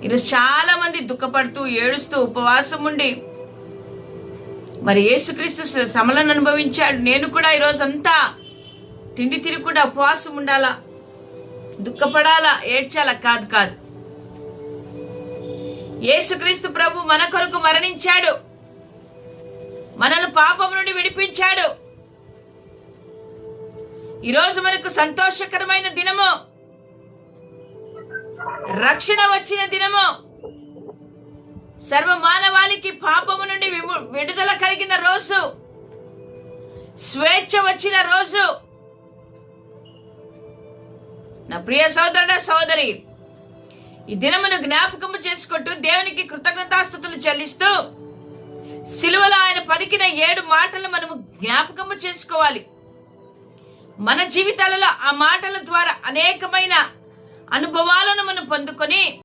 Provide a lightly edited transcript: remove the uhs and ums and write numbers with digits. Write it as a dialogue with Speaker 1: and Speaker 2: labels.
Speaker 1: ఈరోజు చాలా మంది దుఃఖపడుతూ ఏడుస్తూ ఉపవాసం ఉండి మరి యేసుక్రీస్తు శ్రమలను అనుభవించాడు. నేను కూడా ఈరోజు అంతా తిండి తిరుగుకుండా ఉపవాసం ఉండాలా, దుఃఖపడాలా, ఏడ్చాలా? కాదు కాదు. యేసుక్రీస్తు ప్రభు మన కొరకు మరణించాడు, మనల్ని పాపం నుండి విడిపించాడు. ఈరోజు మనకు సంతోషకరమైన దినము, రక్షణ వచ్చిన దినము, సర్వ మానవాళికి పాపము నుండి విడుదల కలిగిన రోజు, స్వేచ్ఛ వచ్చిన రోజు. నా ప్రియ సోదరుడ సోదరి, ఈ దినమును జ్ఞాపకము చేసుకుంటూ దేవునికి కృతజ్ఞతాస్తుతులు చెల్లిస్తూ సిలువలో ఆయన పలికిన 7 మాటలు మనము జ్ఞాపకము చేసుకోవాలి. మన జీవితాలలో ఆ మాటల ద్వారా అనేకమైన అనుభవాలను మనం పొందుకొని